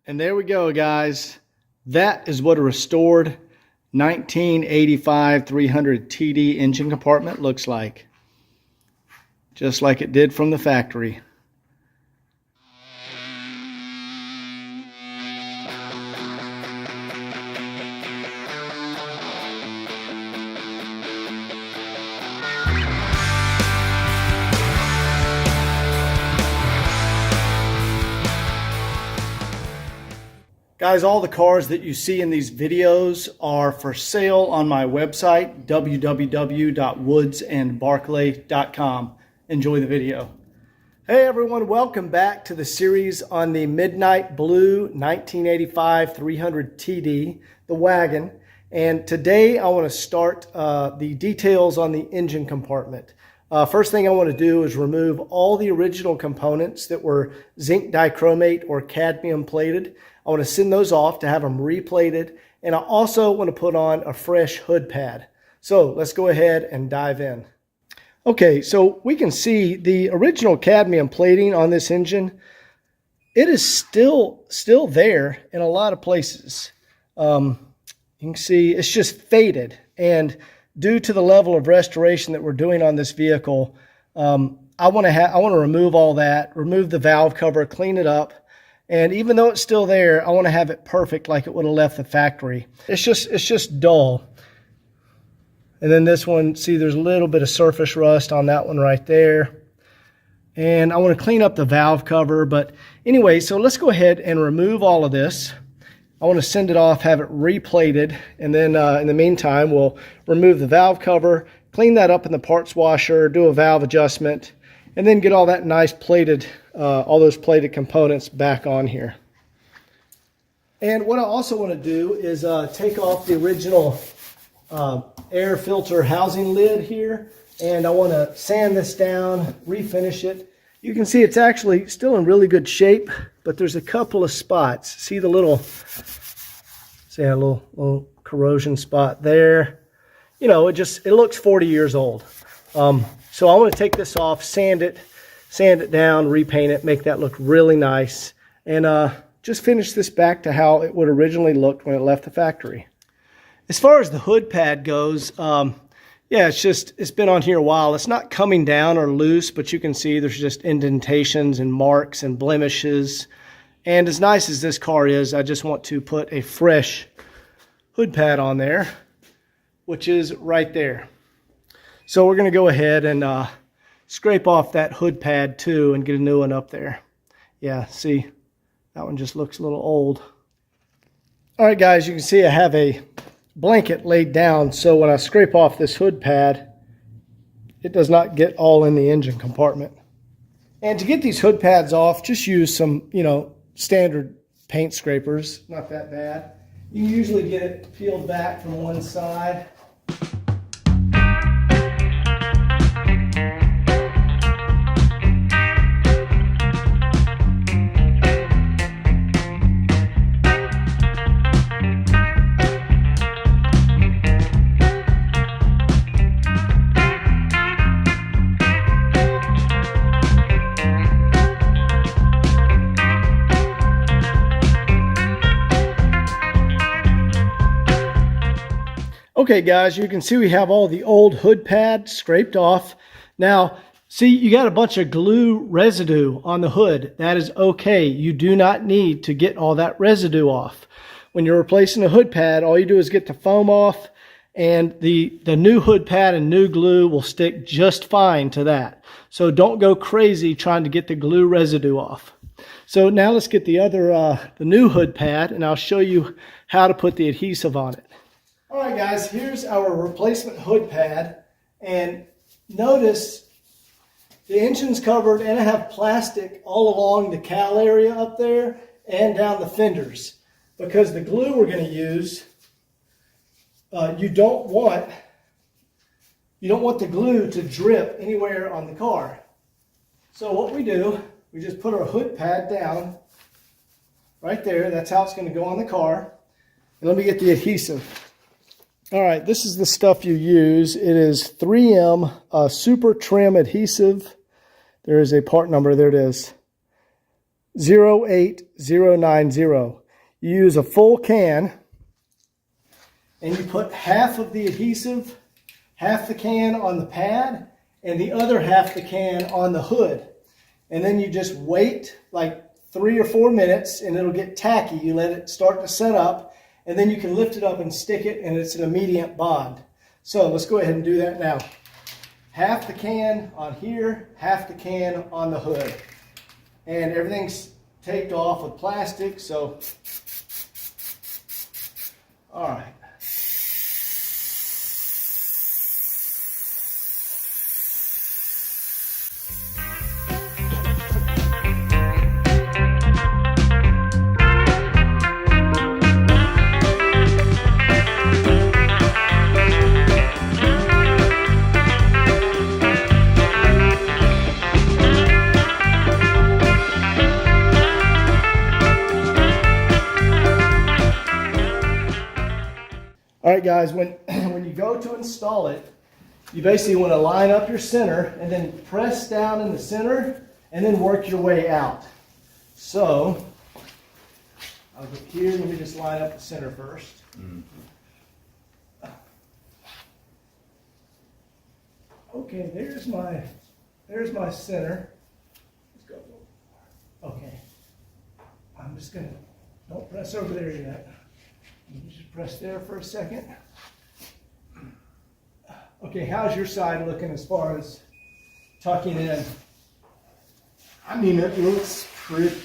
And there we go, guys. That is what a restored 1985 300 TD engine compartment looks like. Just like it did from the factory. Guys, all the cars that you see in these videos are for sale on my website, www.woodsandbarclay.com. Enjoy the video. Hey everyone, welcome back to the series on the Midnight Blue 1985 300 TD, the wagon. And today I want to start the details on the engine compartment. First thing I want to do is remove all the original components that were zinc dichromate or cadmium plated. I want to send those off to have them replated, and I also want to put on a fresh hood pad. So let's go ahead and dive in. Okay, so we can see the original cadmium plating on this engine. It is still there in a lot of places. You can see it's just faded, and due to the level of restoration that we're doing on this vehicle, I want to remove all that, remove the valve cover, clean it up. And even though it's still there, I want to have it perfect like it would have left the factory. It's just dull. And then this one, see there's a little bit of surface rust on that one right there. And I want to clean up the valve cover. But anyway, so let's go ahead and remove all of this. I want to send it off, have it replated. And then in the meantime, we'll remove the valve cover, clean that up in the parts washer, do a valve adjustment, and then get all that nice plated, all those plated components back on here. And what I also want to do is take off the original air filter housing lid here, and I want to sand this down, refinish it. You can see it's actually still in really good shape, but there's a couple of spots. See the little, say a little corrosion spot there. You know, it looks 40 years old. So I want to take this off, sand it down, repaint it, make that look really nice, and just finish this back to how it would originally look when it left the factory. As far as the hood pad goes, yeah, it's been on here a while. It's not coming down or loose, but you can see there's just indentations and marks and blemishes. And as nice as this car is, I just want to put a fresh hood pad on there, which is right there. So we're going to go ahead and scrape off that hood pad too and get a new one up there. Yeah, see, that one just looks a little old. All right, guys, you can see I have a blanket laid down, so when I scrape off this hood pad, it does not get all in the engine compartment. And to get these hood pads off, just use some, standard paint scrapers. Not that bad. You can usually get it peeled back from one side. Okay guys, you can see we have all the old hood pad scraped off. Now, see, you got a bunch of glue residue on the hood. That is okay. You do not need to get all that residue off. When you're replacing a hood pad, all you do is get the foam off, and the new hood pad and new glue will stick just fine to that. So don't go crazy trying to get the glue residue off. So now let's get the new hood pad, and I'll show you how to put the adhesive on it. All right, guys, here's our replacement hood pad, and notice the engine's covered, and I have plastic all along the cowl area up there and down the fenders, because the glue we're going to use, you don't want the glue to drip anywhere on the car. So what we do, we just put our hood pad down right there. That's how it's going to go on the car. And let me get the adhesive. All right, this is the stuff you use. It is 3M Super Trim Adhesive. There is a part number. There it is. 08090. You use a full can and you put half of the adhesive, half the can on the pad, and the other half the can on the hood. And then you just wait like 3 or 4 minutes and it'll get tacky. You let it start to set up, and then you can lift it up and stick it, and it's an immediate bond. So let's go ahead and do that now. Half the can on here, half the can on the hood. And everything's taped off with plastic, so all right. All right, guys, when you go to install it, you basically want to line up your center and then press down in the center and then work your way out. So I'll get here. Let me just line up the center first. Okay, there's my center. Let's go. Okay, I'm just gonna, don't press over there yet. You just press there for a second. Okay, how's your side looking as far as tucking in? I mean, it looks pretty.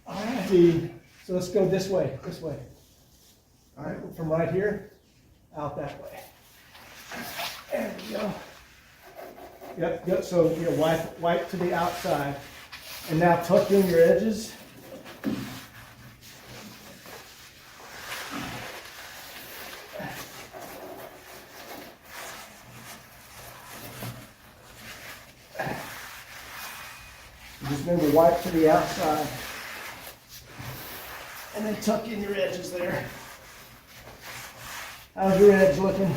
All right. So let's go this way, All right, from right here, out that way. There we go. Yep, so you know, wipe to the outside. And now tuck in your edges. Just remember, wipe to the outside. And then tuck in your edges there. How's your edge looking?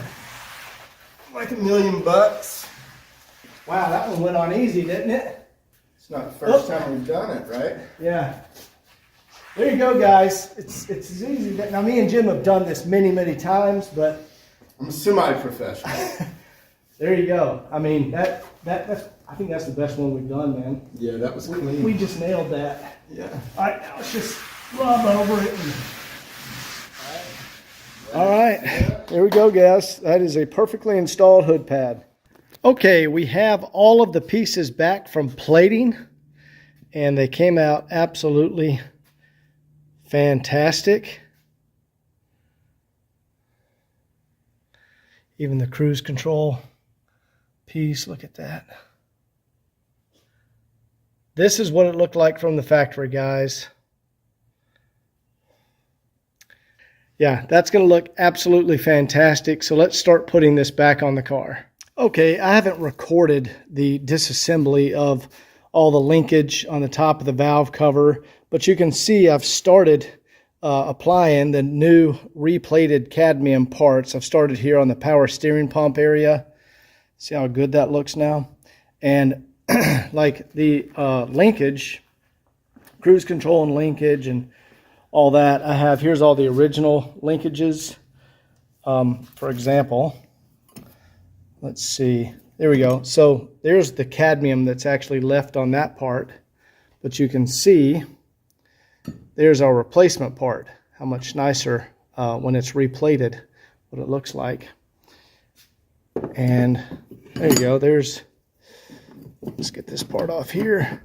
Like $1,000,000. Wow, that one went on easy, didn't it? It's not the first time we've done it, right? Yeah. There you go, guys. It's as easy. Now, me and Jim have done this many, many times, but I'm semi-professional. there you go. I mean, that's I think that's the best one we've done, man. Yeah, that was clean. We just nailed that. Yeah. All right, now let's just rub over it. All right, there we go, guys. That is a perfectly installed hood pad. Okay, we have all of the pieces back from plating, and they came out absolutely fantastic. Even the cruise control piece, look at that. This is what it looked like from the factory, guys. Yeah, that's going to look absolutely fantastic. So let's start putting this back on the car. Okay, I haven't recorded the disassembly of all the linkage on the top of the valve cover, but you can see I've started applying the new replated cadmium parts. I've started here on the power steering pump area. See how good that looks now? And like the linkage, cruise control and linkage and all that, I have, here's all the original linkages. For example, let's see, there we go. So there's the cadmium that's actually left on that part, but you can see there's our replacement part, how much nicer when it's replated, what it looks like. And there you go, there's, let's get this part off here.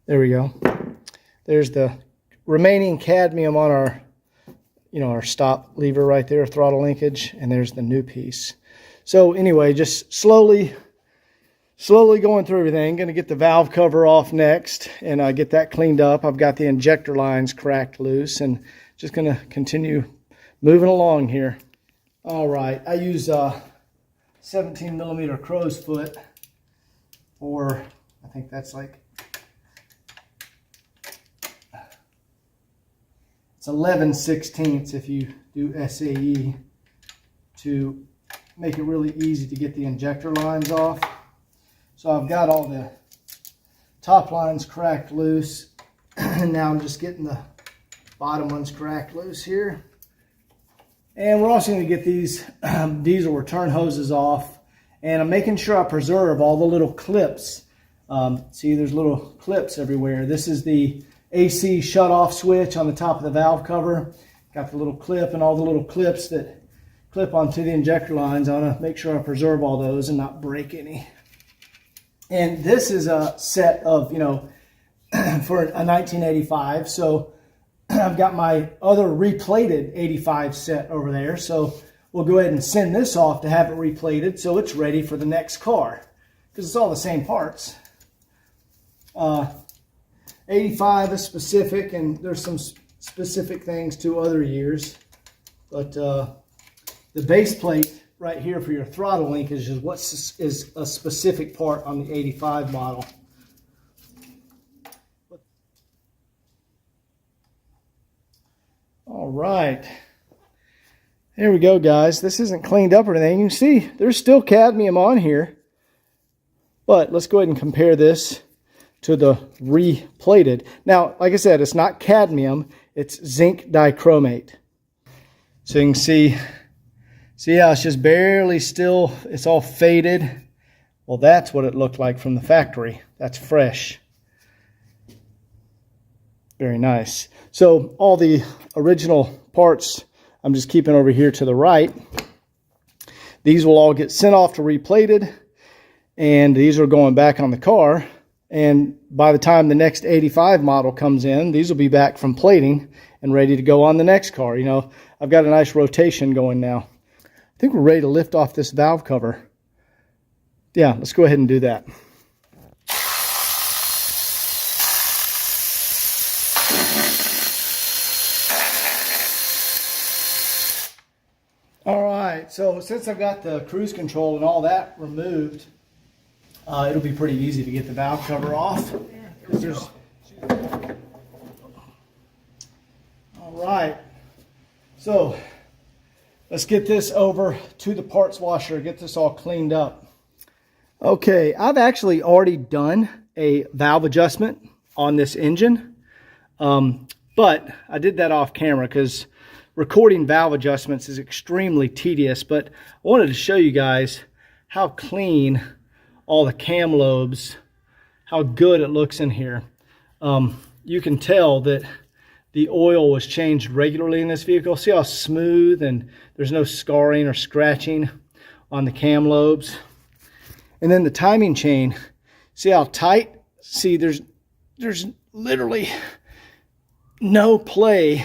There we go. There's the remaining cadmium on our, our stop lever right there, throttle linkage, and there's the new piece. So anyway, just slowly going through everything. Going to get the valve cover off next and get that cleaned up. I've got the injector lines cracked loose and just going to continue moving along here. All right, I use 17 millimeter crow's foot, or I think that's like, it's 11/16 if you do SAE, to make it really easy to get the injector lines off. So I've got all the top lines cracked loose. And now I'm just getting the bottom ones cracked loose here. And we're also going to get these diesel return hoses off. And I'm making sure I preserve all the little clips. See, there's little clips everywhere. This is the AC shut-off switch on the top of the valve cover. Got the little clip and all the little clips that clip onto the injector lines. I want to make sure I preserve all those and not break any. And this is a set of, for a 1985. So I've got my other replated 85 set over there. So we'll go ahead and send this off to have it replated so it's ready for the next car, because it's all the same parts. 85 is specific, and there's some specific things to other years. But the base plate right here for your throttle linkage is what is a specific part on the 85 model. All right. There we go, guys. This isn't cleaned up or anything. You can see there's still cadmium on here. But let's go ahead and compare this to the replated. Now, like I said, it's not cadmium. It's zinc dichromate. So you can see how it's just barely still, it's all faded. Well, that's what it looked like from the factory. That's fresh. Very nice. So all the original parts I'm just keeping over here to the right. These will all get sent off to replated, and these are going back on the car. And by the time the next 85 model comes in, these will be back from plating and ready to go on the next car. I've got a nice rotation going now. I think we're ready to lift off this valve cover. Yeah, let's go ahead and do that. All right, so since I've got the cruise control and all that removed, it'll be pretty easy to get the valve cover off. All right, so let's get this over to the parts washer, get this all cleaned up. Okay, I've actually already done a valve adjustment on this engine, but I did that off camera because recording valve adjustments is extremely tedious. But I wanted to show you guys how clean all the cam lobes, how good it looks in here. You can tell that the oil was changed regularly in this vehicle. See how smooth, and there's no scarring or scratching on the cam lobes. And then the timing chain, see how tight? See, there's literally no play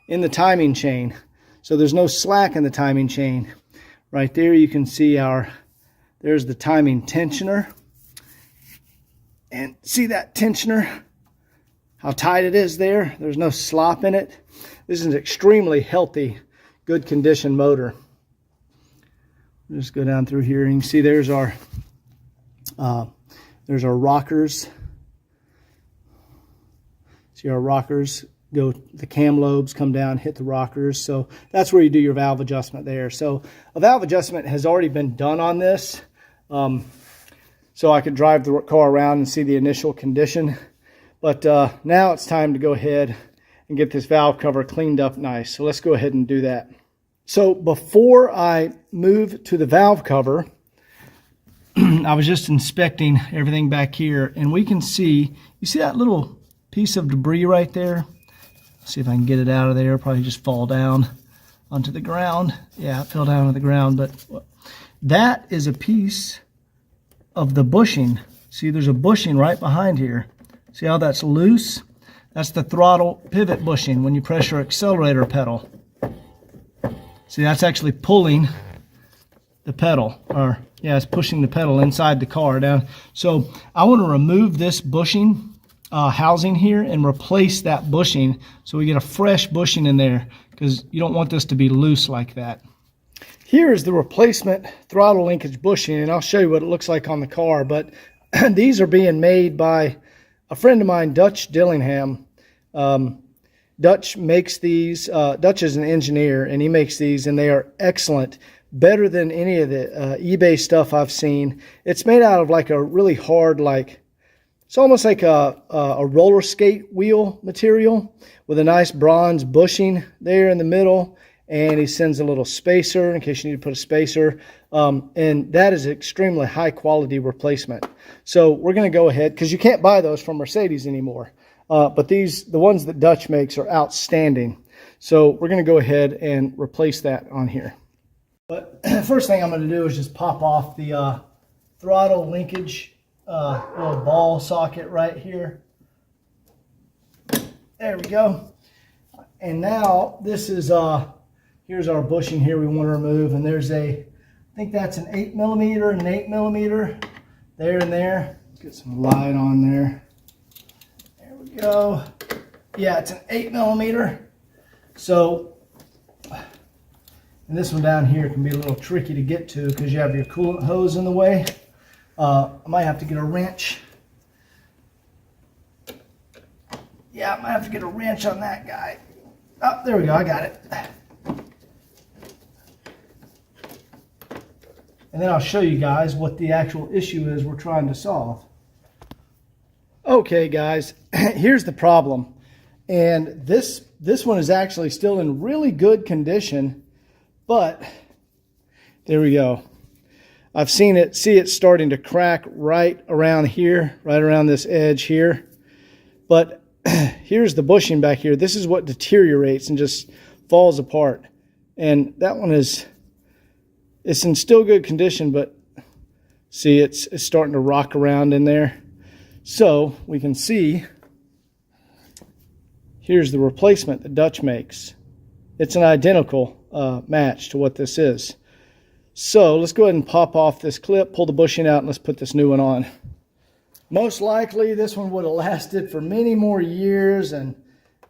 in the timing chain. So there's no slack in the timing chain. Right there you can see there's the timing tensioner. And see that tensioner? How tight it is there? There's no slop in it. This is an extremely healthy, good condition motor. Just go down through here and you can see there's our rockers. See our rockers go, the cam lobes come down, hit the rockers. So that's where you do your valve adjustment there. So a valve adjustment has already been done on this. So I could drive the car around and see the initial condition. But now it's time to go ahead and get this valve cover cleaned up nice. So let's go ahead and do that. So before I move to the valve cover, I was just inspecting everything back here, and we can see, you see that little piece of debris right there? Let's see if I can get it out of there. It'll probably just fall down onto the ground. Yeah, it fell down on the ground, but that is a piece of the bushing. See, there's a bushing right behind here. See how that's loose? That's the throttle pivot bushing when you press your accelerator pedal. See, that's actually pulling the pedal, or yeah, it's pushing the pedal inside the car down. So I want to remove this bushing housing here and replace that bushing so we get a fresh bushing in there, because you don't want this to be loose like that. Here's the replacement throttle linkage bushing, and I'll show you what it looks like on the car. But these are being made by a friend of mine, Dutch Dillingham. Dutch makes these. Dutch is an engineer, and he makes these, and they are excellent better than any of the eBay stuff I've seen. It's made out of like a really hard, like, it's almost like a roller skate wheel material with a nice bronze bushing there in the middle. And he sends a little spacer in case you need to put a spacer. And that is extremely high quality replacement. So we're going to go ahead, because you can't buy those from Mercedes anymore. But the ones that Dutch makes are outstanding. So we're going to go ahead and replace that on here. But first thing I'm going to do is just pop off the throttle linkage little ball socket right here. There we go. And now this is, here's our bushing here we want to remove. And there's I think that's an 8mm and an 8mm there and there. Let's get some light on there. There we go. Yeah, it's an 8mm. So, and this one down here can be a little tricky to get to because you have your coolant hose in the way. I might have to get a wrench. Yeah, I might have to get a wrench on that guy. Oh, there we go, I got it. And then I'll show you guys what the actual issue is we're trying to solve. Okay, guys, here's the problem. And this one is actually still in really good condition, but there we go. I've see it starting to crack right around here, right around this edge here. But here's the bushing back here. This is what deteriorates and just falls apart. And that one it's in still good condition, but see, it's starting to rock around in there. So we can see, here's the replacement that Dutch makes. It's an identical match to what this is. So let's go ahead and pop off this clip, pull the bushing out, and let's put this new one on. Most likely this one would have lasted for many more years and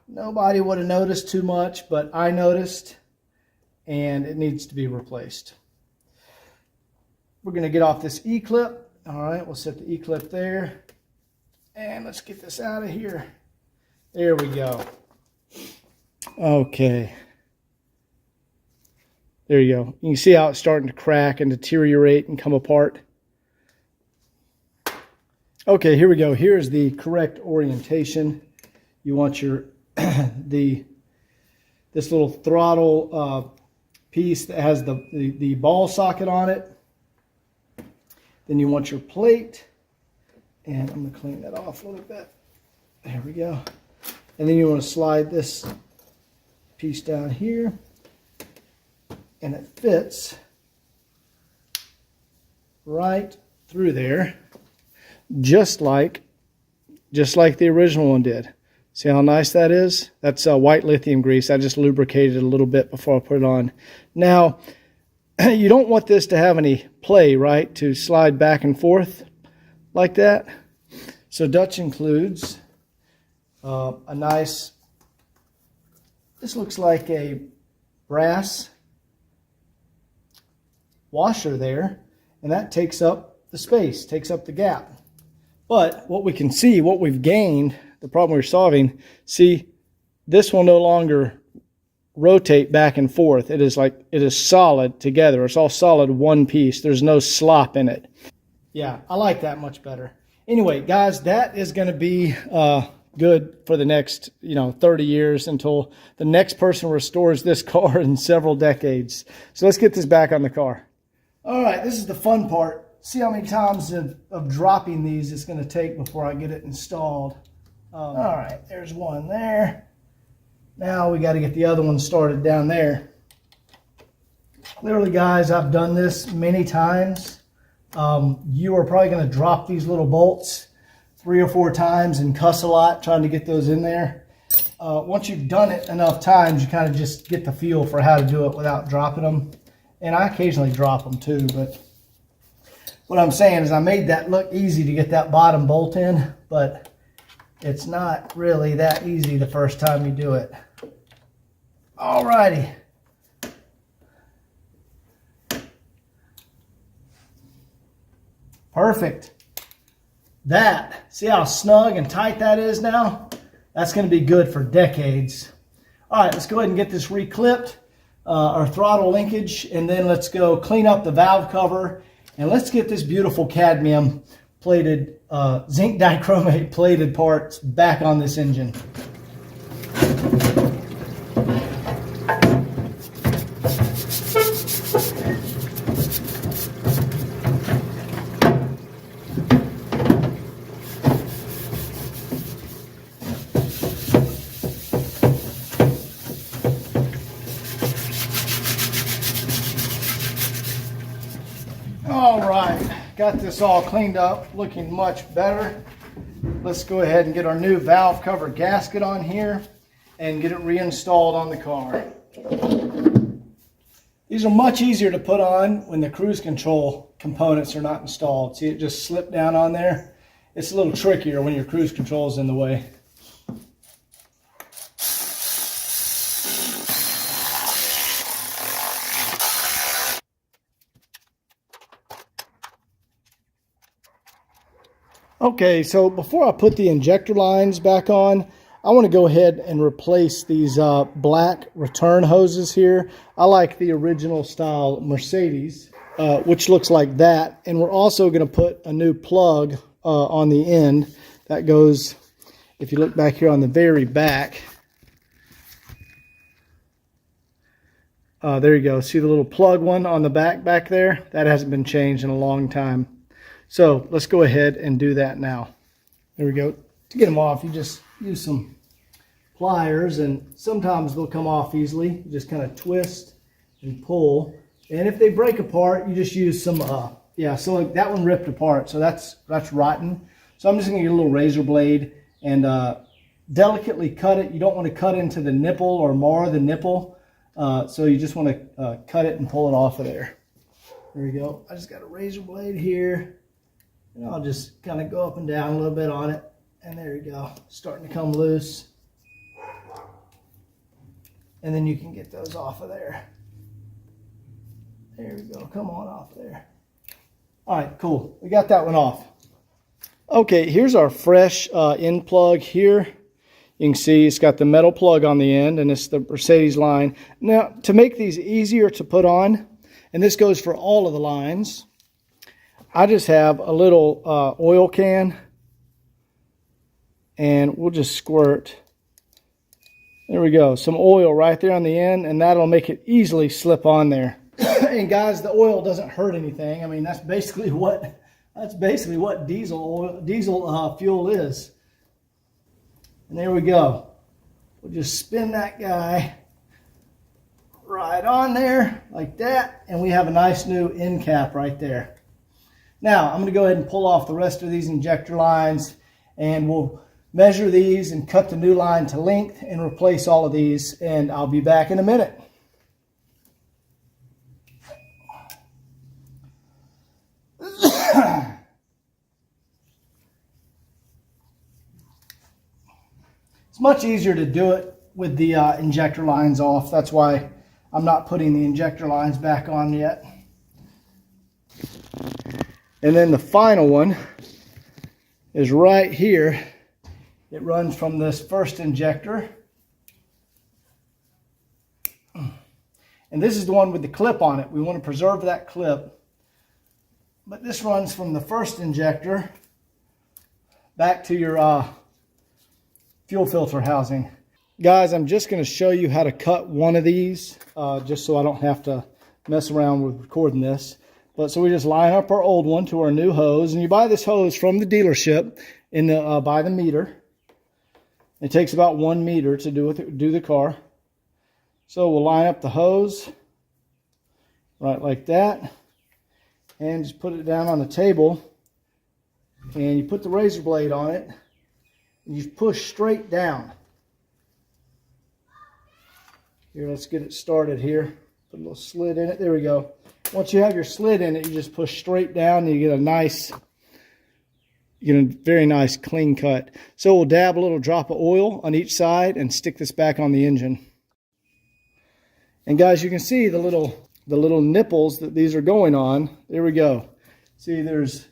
nobody would have noticed too much, but I noticed and it needs to be replaced. We're going to get off this E-clip. All right, we'll set the E-clip there. And let's get this out of here. There we go. Okay. There you go. You can see how it's starting to crack and deteriorate and come apart. Okay, here we go. Here's the correct orientation. You want your this little throttle piece that has the ball socket on it. Then you want your plate. And I'm going to clean that off a little bit. There we go. And then you want to slide this piece down here. And it fits right through there, just like the original one did. See how nice that is? That's white lithium grease. I just lubricated it a little bit before I put it on. Now, you don't want this to have any play, right? To slide back and forth like that. So Dutch includes a nice, this looks like a brass washer there, and that takes up the space, takes up the gap. But what we can see, what we've gained, the problem we're solving, see, this will no longer rotate back and forth. It is solid together. It's all solid one piece. There's no slop in it. Yeah, I like that much better. Anyway, guys, that is going to be good for the next 30 years until the next person restores this car in several decades. So let's get this back on the car. All right, this is the fun part. See how many times of dropping these it's going to take before I get it installed. All right, there's one there. Now we got to get the other one started down there. Clearly, guys, I've done this many times. You are probably going to drop these little bolts 3 or 4 times and cuss a lot trying to get those in there. Once you've done it enough times, you kind of just get the feel for how to do it without dropping them. And I occasionally drop them too, but what I'm saying is I made that look easy to get that bottom bolt in, but it's not really that easy the first time you do it. Alrighty. Perfect. See how snug and tight that is now? That's going to be good for decades. All right, let's go ahead and get this reclipped. our throttle linkage, and then let's go clean up the valve cover, and let's get this beautiful cadmium plated, zinc dichromate plated parts back on this engine. All right, got this all cleaned up, looking much better. Let's go ahead and get our new valve cover gasket on here and get it reinstalled on the car. These are much easier to put on when the cruise control components are not installed. See, it just slipped down on there. It's a little trickier when your cruise control is in the way. Okay, so before I put the injector lines back on, I want to go ahead and replace these black return hoses here. I like the original style Mercedes, which looks like that. And we're also going to put a new plug on the end that goes, if you look back here on the very back, there you go. See the little plug one on the back there? That hasn't been changed in a long time. So let's go ahead and do that now. There we go. To get them off, you just use some pliers, and sometimes they'll come off easily. You just kind of twist and pull. And if they break apart, you just use some, so like that one ripped apart. So that's rotten. So I'm just gonna get a little razor blade and delicately cut it. You don't want to cut into the nipple or mar the nipple. So you just want to cut it and pull it off of there. There we go. I just got a razor blade here. And I'll just kind of go up and down a little bit on it. And there you go. Starting to come loose. And then you can get those off of there. There we go. Come on off there. All right, cool. We got that one off. Okay, here's our fresh end plug here. You can see it's got the metal plug on the end, and it's the Mercedes line. Now, to make these easier to put on, and this goes for all of the lines, I just have a little oil can, and we'll just squirt, there we go, some oil right there on the end, and that'll make it easily slip on there. And guys, the oil doesn't hurt anything. I mean, that's basically what diesel fuel is. And there we go. We'll just spin that guy right on there like that, and we have a nice new end cap right there. Now, I'm going to go ahead and pull off the rest of these injector lines, and we'll measure these and cut the new line to length and replace all of these, and I'll be back in a minute. It's much easier to do it with the injector lines off. That's why I'm not putting the injector lines back on yet. And then the final one is right here. It runs from this first injector. And this is the one with the clip on it. We want to preserve that clip. But this runs from the first injector back to your fuel filter housing. Guys, I'm just going to show you how to cut one of these, just so I don't have to mess around with recording this. But so we just line up our old one to our new hose, and you buy this hose from the dealership in the by the meter. It takes about 1 meter to do the car. So we'll line up the hose right like that, and just put it down on the table, and you put the razor blade on it, and you push straight down. Here, let's get it started here. Put a little slit in it. There we go. Once you have your slit in it, you just push straight down, and you get a nice, very nice clean cut. So we'll dab a little drop of oil on each side and stick this back on the engine. And guys, you can see the little nipples that these are going on. There we go. See, there's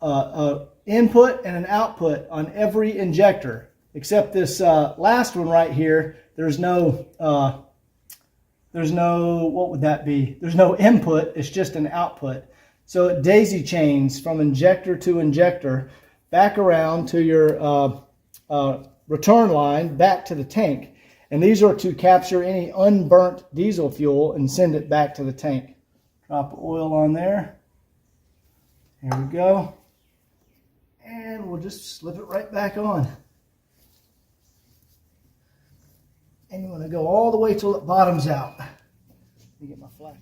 an input and an output on every injector, except this last one right here. There's no there's no, what would that be? There's no input, it's just an output. So it daisy chains from injector to injector, back around to your return line, back to the tank. And these are to capture any unburnt diesel fuel and send it back to the tank. Drop oil on there. Here we go. And we'll just slip it right back on. And you want to go all the way till it bottoms out. Let me get my flash.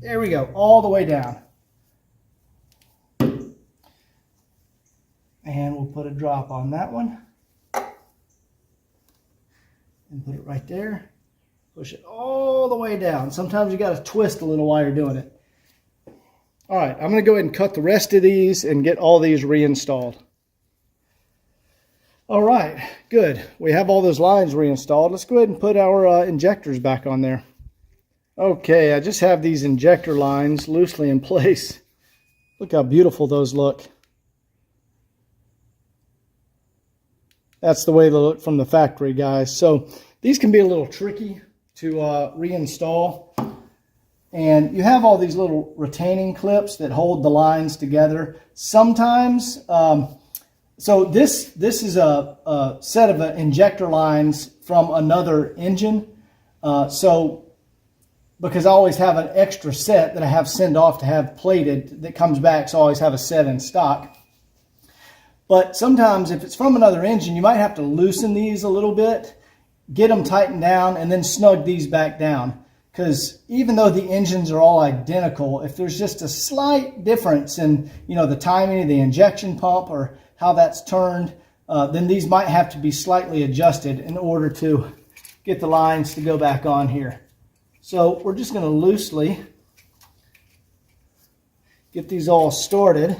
There we go, all the way down. And we'll put a drop on that one. And put it right there. Push it all the way down. Sometimes you got to twist a little while you're doing it. All right, I'm going to go ahead and cut the rest of these and get all these reinstalled. All right, good. We have all those lines reinstalled. Let's go ahead and put our injectors back on there. Okay, I just have these injector lines loosely in place. Look how beautiful those look. That's the way they look from the factory, guys. So these can be a little tricky to reinstall. And you have all these little retaining clips that hold the lines together. Sometimes, so this is a set of injector lines from another engine. Because I always have an extra set that I have sent off to have plated that comes back, so I always have a set in stock. But sometimes if it's from another engine, you might have to loosen these a little bit, get them tightened down, and then snug these back down. Because even though the engines are all identical, if there's just a slight difference in, you know, the timing of the injection pump or how that's turned, then these might have to be slightly adjusted in order to get the lines to go back on here. So we're just going to loosely get these all started.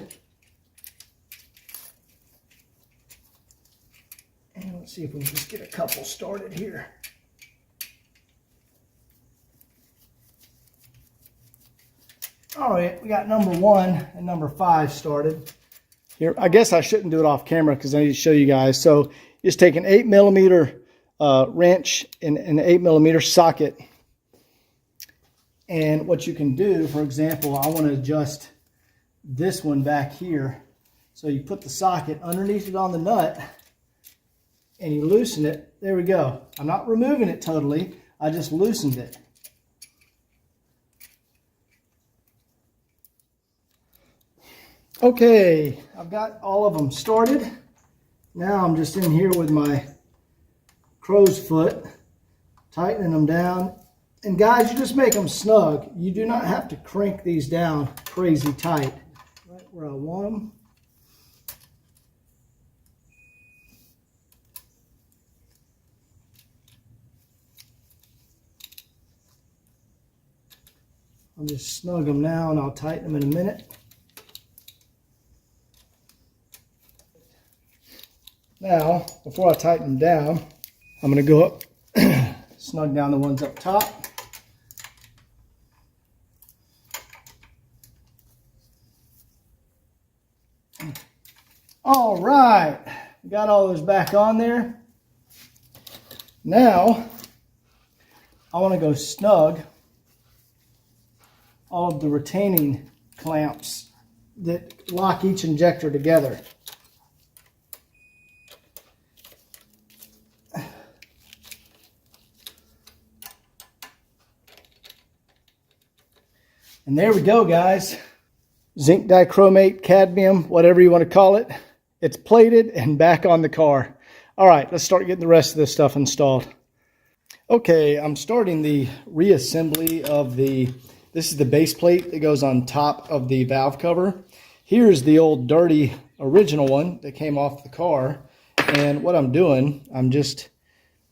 And let's see if we can just get a couple started here. All right, we got number 1 and number 5 started. Here, I guess I shouldn't do it off camera because I need to show you guys. So just take an 8mm wrench and an 8mm socket. And what you can do, for example, I want to adjust this one back here. So you put the socket underneath it on the nut and you loosen it. There we go. I'm not removing it totally. I just loosened it. Okay, I've got all of them started. Now I'm just in here with my crow's foot, tightening them down. And guys, you just make them snug. You do not have to crank these down crazy tight. Right where I want them. I'll just snug them now and I'll tighten them in a minute. Now, before I tighten them down, I'm going to go up, snug down the ones up top. All right, got all those back on there. Now, I want to go snug all of the retaining clamps that lock each injector together. And there we go, guys. Zinc dichromate, cadmium, whatever you want to call it. It's plated and back on the car. All right, let's start getting the rest of this stuff installed. Okay, I'm starting the reassembly of this is the base plate that goes on top of the valve cover. Here's the old dirty original one that came off the car. And what I'm doing, I'm just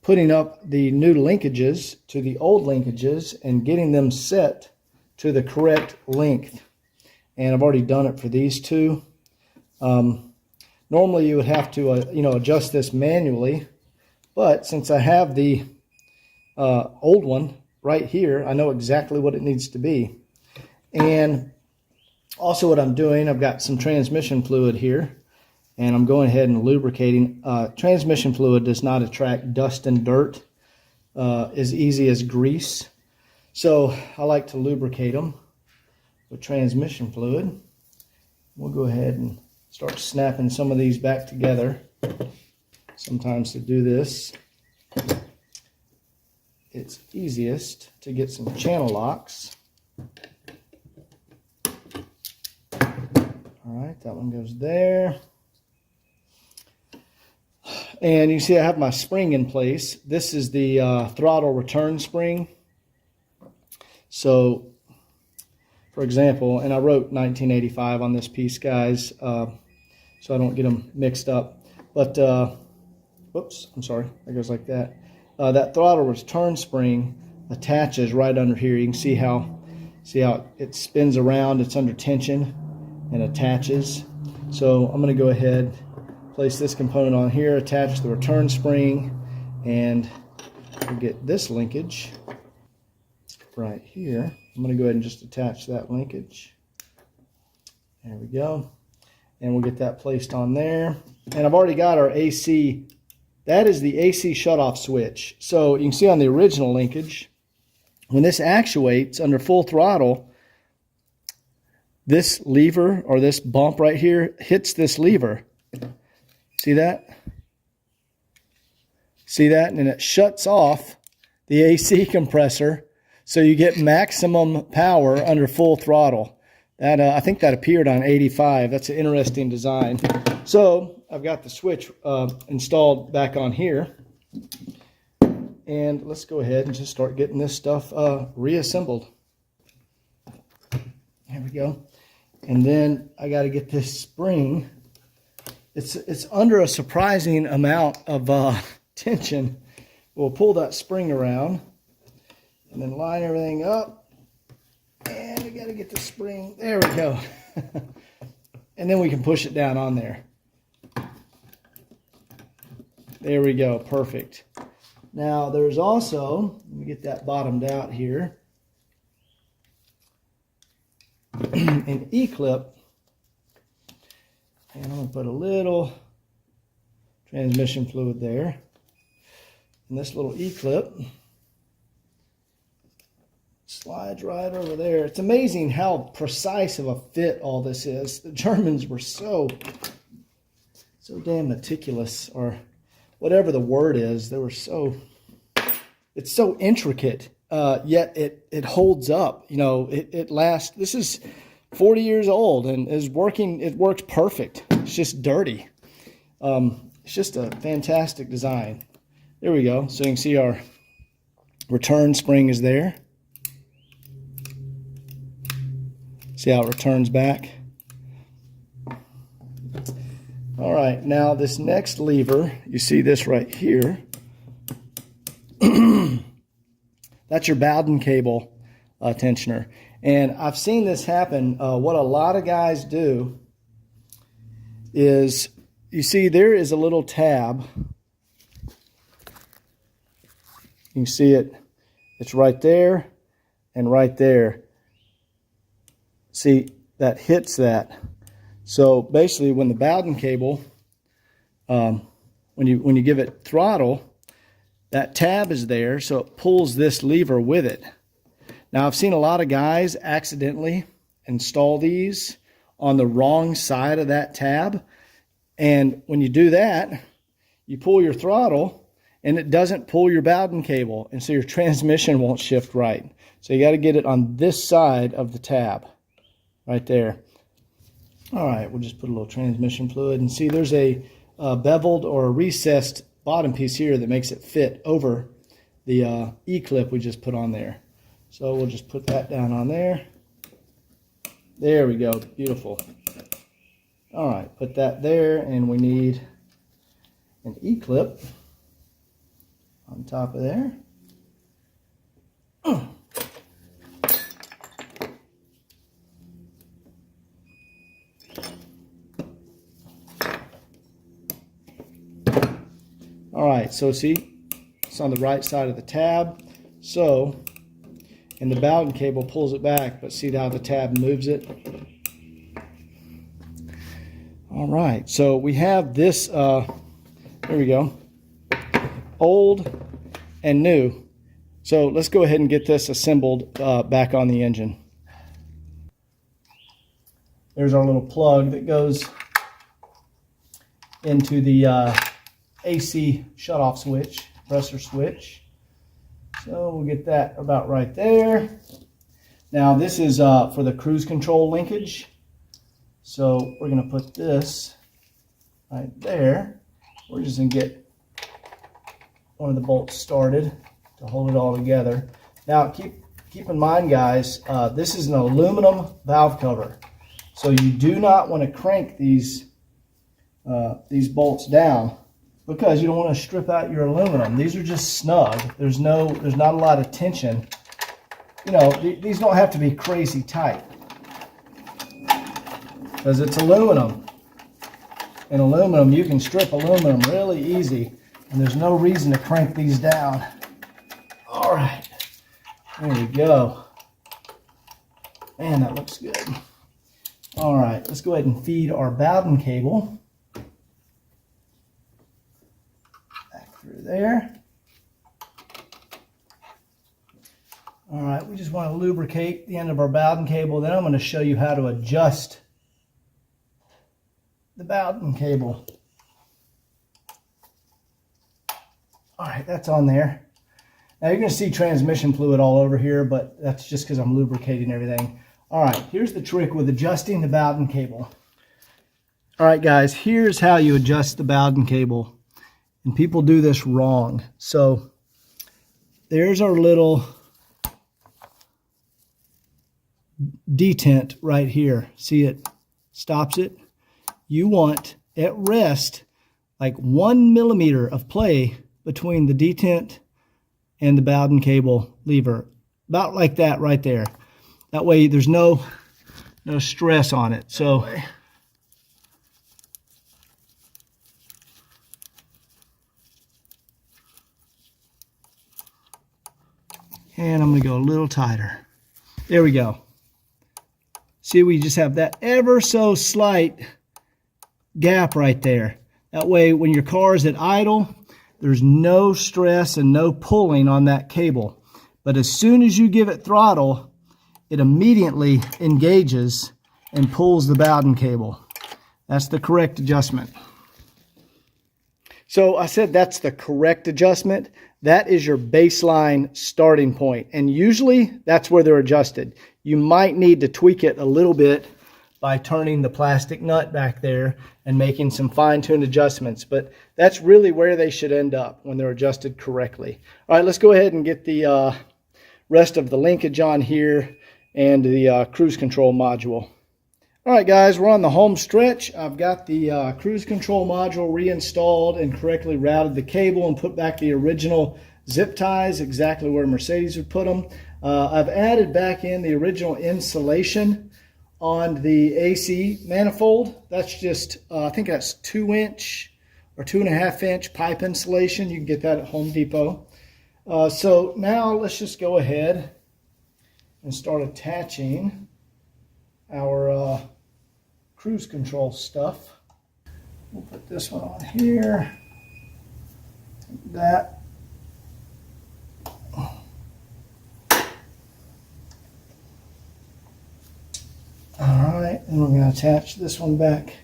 putting up the new linkages to the old linkages and getting them set to the correct length. And I've already done it for these two. Normally you would have to adjust this manually, but since I have the old one right here, I know exactly what it needs to be. And also what I'm doing, I've got some transmission fluid here, and I'm going ahead and lubricating. Transmission fluid does not attract dust and dirt, as easy as grease. So I like to lubricate them with transmission fluid. We'll go ahead and start snapping some of these back together. Sometimes to do this, it's easiest to get some channel locks. All right, that one goes there. And you see I have my spring in place. This is the throttle return spring. So, for example, and I wrote 1985 on this piece, guys, so I don't get them mixed up. But, whoops, I'm sorry, it goes like that. That throttle return spring attaches right under here. You can see how it spins around. It's under tension and attaches. So I'm going to go ahead, place this component on here, attach the return spring, and we'll get this linkage right here. I'm going to go ahead and just attach that linkage. There we go. And we'll get that placed on there. And I've already got our AC. That is the AC shutoff switch. So you can see on the original linkage, when this actuates under full throttle, this lever or this bump right here hits this lever. See that? See that? And it shuts off the AC compressor, so you get maximum power under full throttle. That I think that appeared on 85. That's an interesting design. So I've got the switch installed back on here. And let's go ahead and just start getting this stuff reassembled. There we go. And then I got to get this spring. It's under a surprising amount of tension. We'll pull that spring around and then line everything up. And we got to get the spring. There we go. And then we can push it down on there. There we go. Perfect. Now there's also, let me get that bottomed out here, an E-clip. And I'm going to put a little transmission fluid there. And this little E-clip slides right over there. It's amazing how precise of a fit all this is. The Germans were so damn meticulous, or whatever the word is. They were it's so intricate, yet it holds up. You know, it lasts. This is 40 years old and is working. It works perfect. It's just dirty. It's just a fantastic design. There we go. So you can see our return spring is there. See how it returns back? All right, now this next lever, you see this right here. That's your Bowden cable tensioner. And I've seen this happen. What a lot of guys do is, you see there is a little tab. You can see it. It's right there and right there. See, that hits that. So basically, when the Bowden cable, when you give it throttle, that tab is there, so it pulls this lever with it. Now, I've seen a lot of guys accidentally install these on the wrong side of that tab, and when you do that, you pull your throttle, and it doesn't pull your Bowden cable, and so your transmission won't shift right. So you got to get it on this side of the tab, right there. All right, we'll just put a little transmission fluid, and see there's a beveled or a recessed bottom piece here that makes it fit over the E-clip we just put on there. So we'll just put that down on there. There we go, beautiful. All right, put that there, and we need an E-clip on top of there. All right, so see, it's on the right side of the tab. So, and the Bowden cable pulls it back, but see how the tab moves it? All right, so we have this, there we go, old and new. So let's go ahead and get this assembled back on the engine. There's our little plug that goes into the AC shutoff switch, compressor switch. So we'll get that about right there. Now this is for the cruise control linkage. So we're going to put this right there. We're just going to get one of the bolts started to hold it all together. Now keep in mind, guys, this is an aluminum valve cover, so you do not want to crank these bolts down because you don't want to strip out your aluminum. These are just snug. There's not a lot of tension. You know, these don't have to be crazy tight because it's aluminum. In aluminum, you can strip aluminum really easy, and there's no reason to crank these down. All right, there we go. Man, that looks good. All right, let's go ahead and feed our Bowden cable back through there. All right, we just want to lubricate the end of our Bowden cable. Then I'm going to show you how to adjust the Bowden cable. All right, that's on there. Now you're going to see transmission fluid all over here, but that's just because I'm lubricating everything. All right, here's the trick with adjusting the Bowden cable. All right, guys, here's how you adjust the Bowden cable. And people do this wrong. So there's our little detent right here. See, it stops it. You want at rest like 1 millimeter of play between the detent and the Bowden cable lever, about like that right there. That way there's no stress on it. So and I'm going to go a little tighter. There we go. See, we just have that ever so slight gap right there. That way when your car is at idle, there's no stress and no pulling on that cable. But as soon as you give it throttle, it immediately engages and pulls the Bowden cable. That's the correct adjustment. So I said that's the correct adjustment. That is your baseline starting point. And usually that's where they're adjusted. You might need to tweak it a little bit by turning the plastic nut back there and making some fine-tuned adjustments. But that's really where they should end up when they're adjusted correctly. All right, let's go ahead and get the rest of the linkage on here and the cruise control module. All right, guys, we're on the home stretch. I've got the cruise control module reinstalled and correctly routed the cable and put back the original zip ties exactly where Mercedes would put them. I've added back in the original insulation on the AC manifold. That's just, I think that's 2-inch or 2.5-inch pipe insulation. You can get that at Home Depot. So now let's just go ahead and start attaching our cruise control stuff. We'll put this one on here, that. All right, and we're going to attach this one back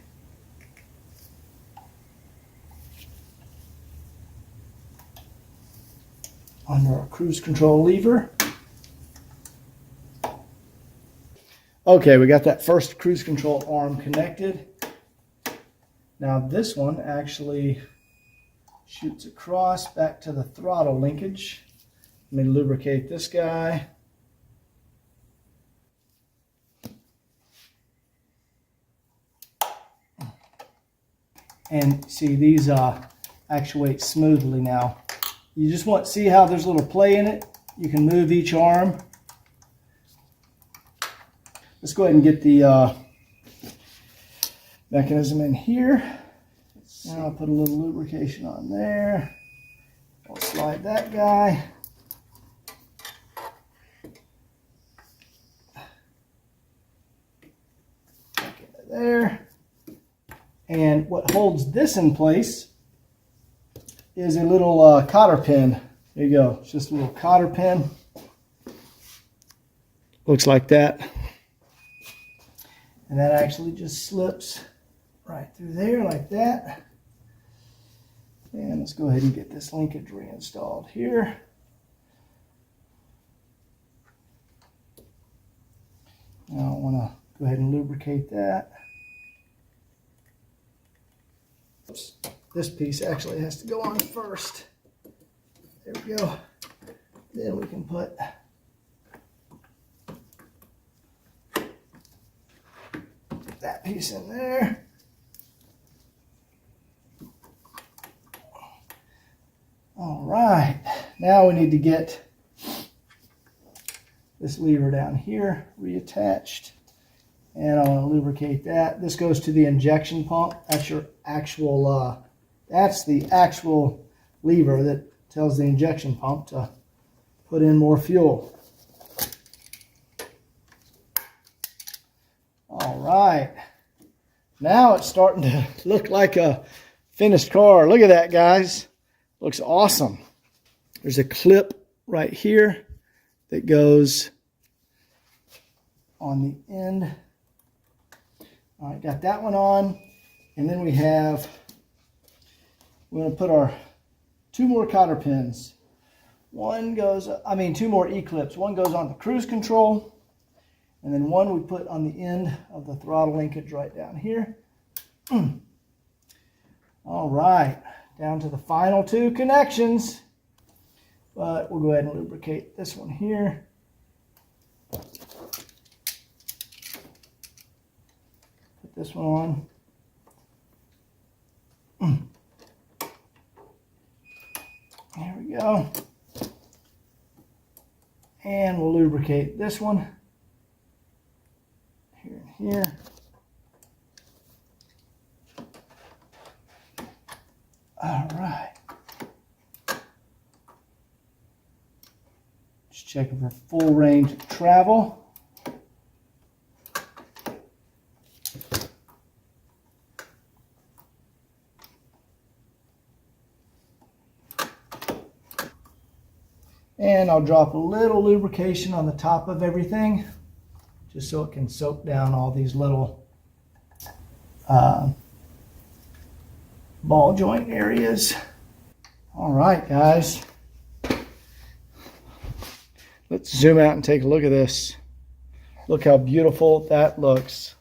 under our cruise control lever. Okay, we got that first cruise control arm connected. Now this one actually shoots across back to the throttle linkage. Let me lubricate this guy. And see, these actuate smoothly now. You just want to see how there's a little play in it. You can move each arm. Let's go ahead and get the mechanism in here. Now I'll put a little lubrication on there. I'll slide that guy. Get there. And what holds this in place is a little cotter pin There you go. It's just a little cotter pin. Looks like that. And that actually just slips right through there like that. And let's go ahead and get this linkage reinstalled here. Now I want to go ahead and lubricate that. Oops. This piece actually has to go on first. There we go. Then we can put that piece in there. All right, now we need to get this lever down here reattached, and I want to lubricate that. This goes to the injection pump. That's your actual, that's the actual lever that tells the injection pump to put in more fuel. All right, now it's starting to look like a finished car. Look at that, guys. Looks awesome. There's a clip right here that goes on the end. All right, got that one on. And then we're going to put our two more cotter pins. Two more E-clips. One goes on the cruise control, and then one we put on the end of the throttle linkage right down here. All right, down to the final two connections. But we'll go ahead and lubricate this one here. Put this one on. There we go. And we'll lubricate this one here and here. All right. Just checking for full range of travel. And I'll drop a little lubrication on the top of everything, just so it can soak down all these little ball joint areas. All right, guys. Let's zoom out and take a look at this. Look how beautiful that looks.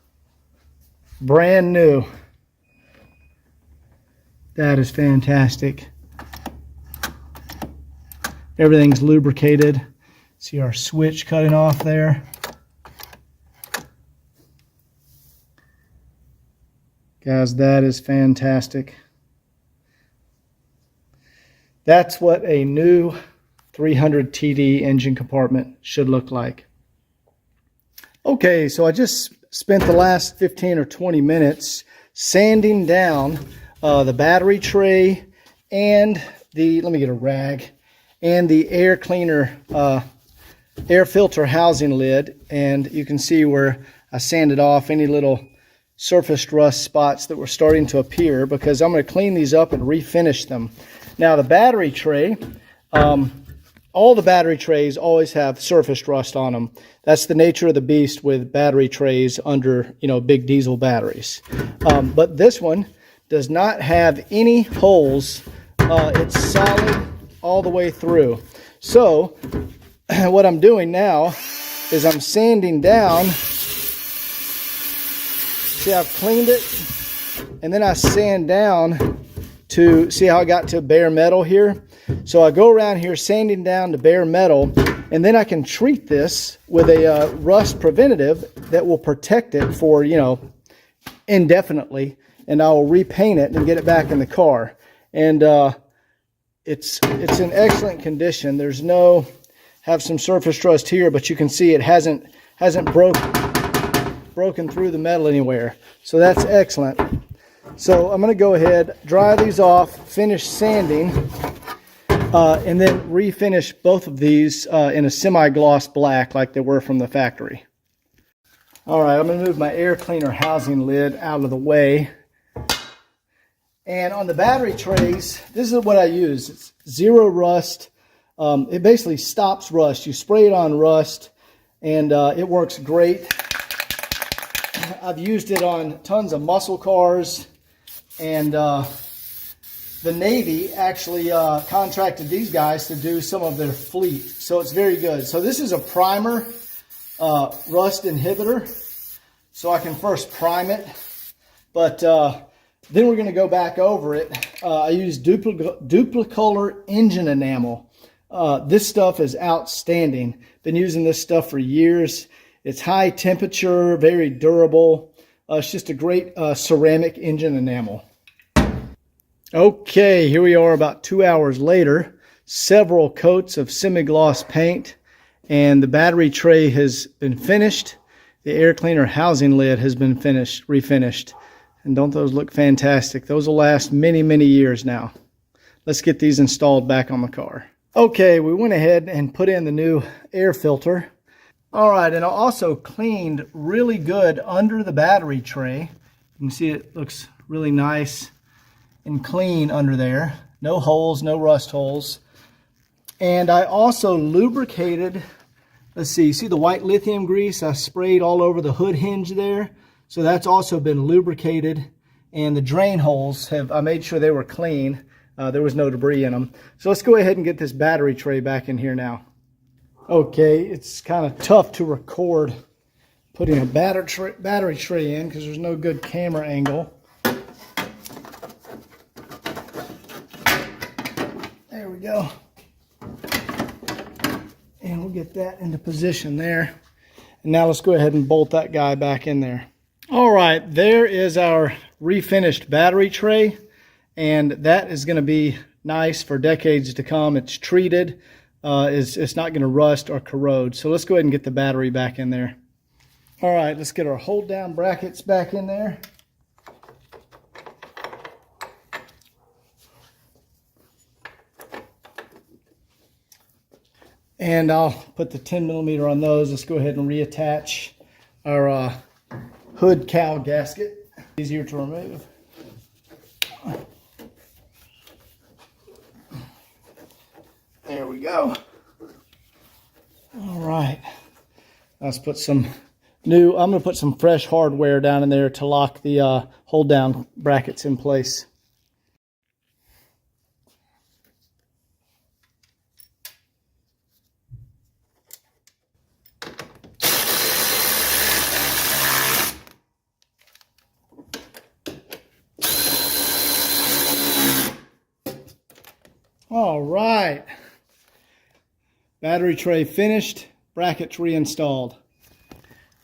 Brand new. That is fantastic. Everything's lubricated. See our switch cutting off there. Guys, that is fantastic. That's what a new 300 TD engine compartment should look like. Okay, so I just spent the last 15 or 20 minutes sanding down the battery tray and let me get a rag, and the air cleaner, air filter housing lid. And you can see where I sanded off any little surface rust spots that were starting to appear, because I'm going to clean these up and refinish them. Now the battery tray, all the battery trays always have surface rust on them. That's the nature of the beast with battery trays under, big diesel batteries. But this one does not have any holes. It's solid all the way through. So what I'm doing now is I'm sanding down. See, I've cleaned it, and then I sand down to see how I got to bare metal here. So I go around here sanding down to bare metal, and then I can treat this with a rust preventative that will protect it for, indefinitely, and I will repaint it and get it back in the car. And it's in excellent condition. There's have some surface rust here, but you can see it hasn't broken through the metal anywhere. So that's excellent. So I'm going to go ahead, dry these off, finish sanding, and then refinish both of these in a semi-gloss black like they were from the factory. All right, I'm going to move my air cleaner housing lid out of the way. And on the battery trays, this is what I use. It's zero rust It basically stops rust. You spray it on rust, and it works great. I've used it on tons of muscle cars, and the Navy actually contracted these guys to do some of their fleet. So it's very good. So this is a primer rust inhibitor. So I can first prime it, but then we're going to go back over it. I use duplicolor engine enamel. This stuff is outstanding. Been using this stuff for years. It's high temperature, very durable. It's just a great ceramic engine enamel. Okay, here we are about 2 hours later. Several coats of semi-gloss paint, and the battery tray has been finished. The air cleaner housing lid has been refinished. And don't those look fantastic? Those will last many, many years now. Let's get these installed back on the car. Okay, we went ahead and put in the new air filter. All right, and I also cleaned really good under the battery tray. You can see it looks really nice and clean under there. No holes, no rust holes. And I also lubricated, let's see the white lithium grease I sprayed all over the hood hinge there. So that's also been lubricated. And the drain holes, I made sure they were clean. There was no debris in them. So let's go ahead and get this battery tray back in here now. Okay, it's kind of tough to record putting a battery tray in because there's no good camera angle. There we go. And we'll get that into position there. And now let's go ahead and bolt that guy back in there. All right, there is our refinished battery tray. And that is going to be nice for decades to come. It's treated. It's not going to rust or corrode. So let's go ahead and get the battery back in there. All right, let's get our hold down brackets back in there. And I'll put the 10mm on those. Let's go ahead and reattach our hood cowl gasket. Easier to remove. There we go. All right. Let's put some I'm going to put some fresh hardware down in there to lock the hold down brackets in place. All right. Battery tray finished, brackets reinstalled.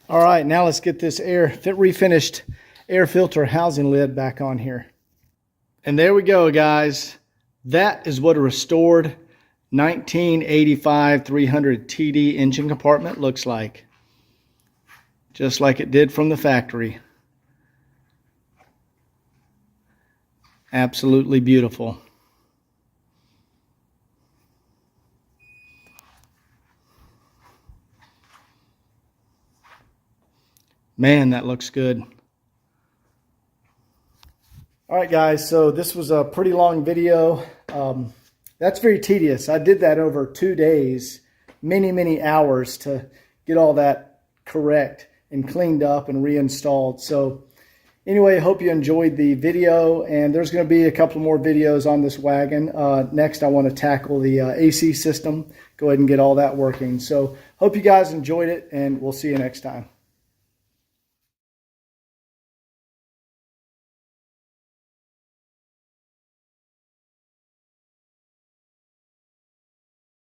All right, now let's get this refinished air filter housing lid back on here. And there we go, guys. That is what a restored 1985 300 TD engine compartment looks like. Just like it did from the factory. Absolutely beautiful. Man, that looks good. All right, guys, so this was a pretty long video. That's very tedious. I did that over 2 days, many hours to get all that correct and cleaned up and reinstalled. So anyway, I hope you enjoyed the video, and there's going to be a couple more videos on this wagon. Next, I want to tackle the AC system, go ahead and get all that working. So hope you guys enjoyed it, and we'll see you next time.